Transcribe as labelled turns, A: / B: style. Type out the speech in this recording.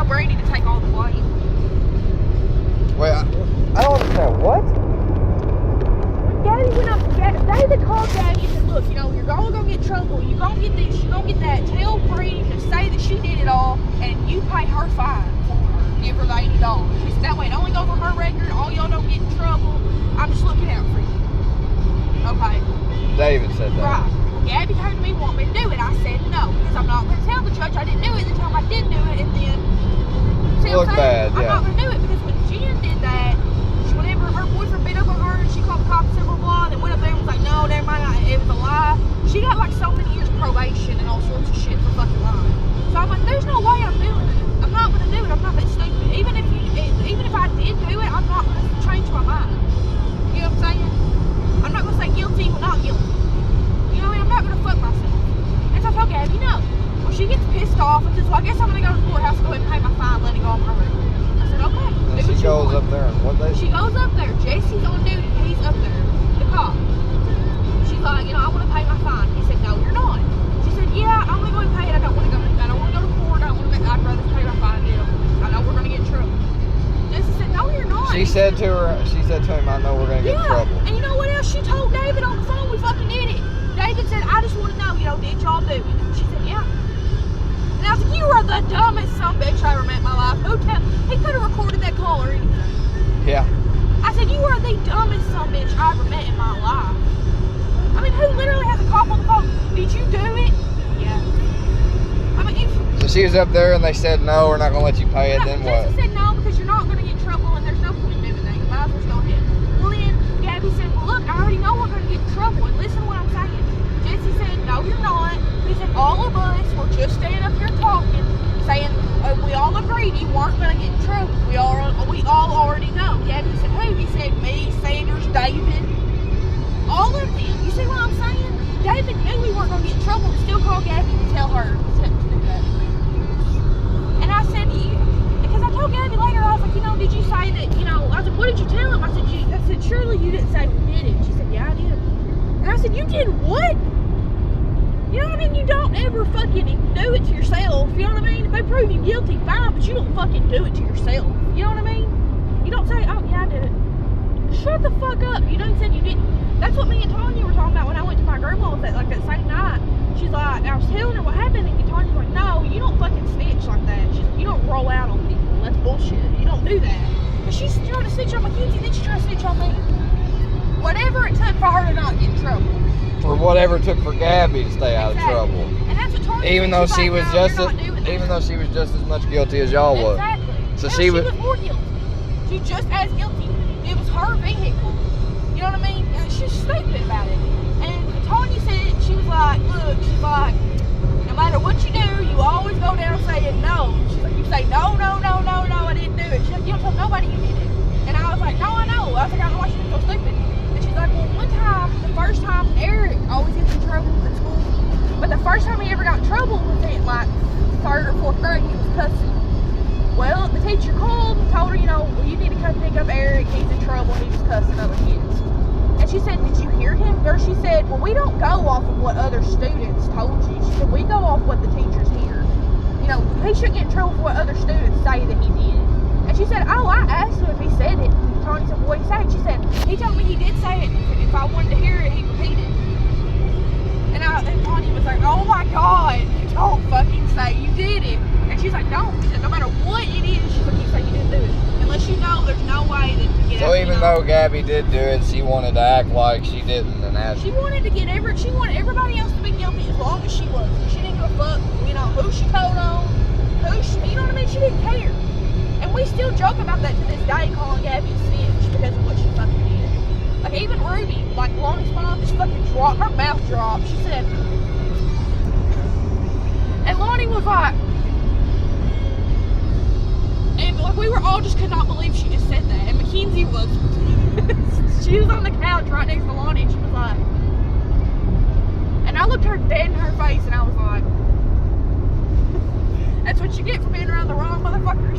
A: tell Brandy to take all the blame.
B: Wait, I don't understand. What?
A: Gabby went up to David called Gabby and said, look, you know, you're all gonna get in trouble. You're gonna get this, you're gonna get that. Tell Brandy to say that she did it all and you pay her fine for her. Give her the $80. She said, that way it only goes on her record. All y'all don't get in trouble. I'm just looking out for you. Okay.
B: David said that.
A: Right. Gabby came to me, want me to do it. I said no, because I'm not going to tell the judge I didn't do it until I did do it, and then
B: Look bad, yeah.
A: I'm not going to do it because when Jen did that, whenever her boyfriend beat up on her and she called the cops and blah blah, and went up there and was like, no, never mind, it was a lie. She got like so many years probation and all sorts of shit for fucking lying. So I'm like, there's no way I'm doing it. I'm not going to do it. I'm not that stupid. Even if I did do it, I'm not going to change my mind. You know what I'm saying? I'm not going to say guilty or not guilty. You know what I mean? I'm not going to fuck myself. And so I told Gabby, no. Well, she gets pissed off and says, well, I guess I'm going to go to the courthouse and go ahead and pay my fine, let it go on my record. I said, okay.
B: And she goes up there and what day?
A: She goes up there. Jesse's on duty. He's up there. The cop. She's like, you know, I want to pay my fine. He said, no, you're not. She said, yeah, I'm going to go and pay it. I don't want to go to court. I don't want to I'd rather pay my fine. You know, I know we're going to get in trouble. Jesse said, no, you're not.
B: She said to him, I know we're going to get in trouble.
A: And you know what else? She told David on the phone we fucking did it. David said, I just want to know, you know, did y'all do it? She said, yeah. And I was like, you are the dumbest sumbitch I ever met in my life. He could have recorded that call or anything.
B: Yeah.
A: I said, you are the dumbest sumbitch I ever met in my life. I mean, who literally has a cop on the phone? Did you do it? Yeah. I mean,
B: so she was up there and they said, no, we're not going to let you pay it. Then what?
A: Jesse said, no, because you're not going to get in trouble and there's no point in doing that. You might as well go ahead. Well, then Gabby said, well, look, I already know we're going to get in trouble. And listen to what I'm saying. Jesse said, no, you're not. He said, all of us were just standing up here talking, saying, we all agreed you weren't going to get in trouble. We all already know. Gabby said, who? He said, me, Sanders, David, all of them. You see what I'm saying? David knew we weren't going to get in trouble and still called Gabby to tell her to do that. And I said, because I told Gabby later, I was like, you know, did you say that, you know, I was like, what did you tell him? I said, surely you didn't say we did it. She said, yeah, I did. And I said, you did what? You know what I mean? You don't ever fucking do it to yourself. You know what I mean? If they prove you guilty, fine, but you don't fucking do it to yourself. You know what I mean? You don't say, oh, yeah, I did it. Shut the fuck up. You done said you didn't. That's what me and Tanya were talking about when I went to my grandma's that same night. She's like, I was telling her what happened, and Tanya's like, no, you don't fucking snitch like that. She's like, you don't roll out on people. That's bullshit. You don't do that. But she's trying to snitch on Mackenzie, then she's trying to snitch on me. Whatever it took for her to not get in trouble.
B: Or whatever it took for Gabby to stay out of trouble.
A: And that's what Tanya
B: even though she was just as much guilty as y'all was.
A: Exactly.
B: So
A: she was more guilty. She was just as guilty. It was her vehicle. You know what I mean? And she's stupid about it. And Tanya said, she was like, look, she's like, no matter what you do, you always go down saying no. She's like, you say no, I didn't do it. She's like, you don't tell nobody you did it. And I was like, no, I know. I was like, I don't know why she's so stupid. And she's like, well, one time, the first time, Eric always gets in trouble at school. But the first time he ever got in trouble was in like 3rd or 4th grade. He was cussing. Well, the teacher called and told her, you know, well, you need to come pick up Eric. He's in trouble. He was cussing other kids. And she said, did you hear him? Or she said, well, we don't go off of what other students told you. She said, we go off what the teachers hear. You know, he shouldn't get in trouble for what other students say that he did. And she said, oh, I asked him if he said it. And Tanya said, well, what did he say? She said, he told me he did say it. If I wanted to hear it, he'd repeat it. And Tanya was like, oh my God, don't fucking say you did it. And she's like, don't. She said, no matter what it is, she's like, you say you didn't do it. Unless you know there's no way that to get out.
B: So even though Gabby did do it, she wanted to act like she didn't and ask.
A: She wanted everybody else to be guilty as long as she was. She didn't give a fuck, you know, who she told on, you know what I mean? She didn't care. And we still joke about that to this day, calling Gabby a snitch because of what she fucking did. Like even Ruby, like Lonnie's mom, just fucking dropped, her mouth dropped. She said, and Lonnie was like, and like we were all just could not believe she just said that. And Mackenzie was, she was on the couch right next to Lonnie and she was like, and I looked her dead in her face and I was like, that's what you get for being around the wrong motherfuckers.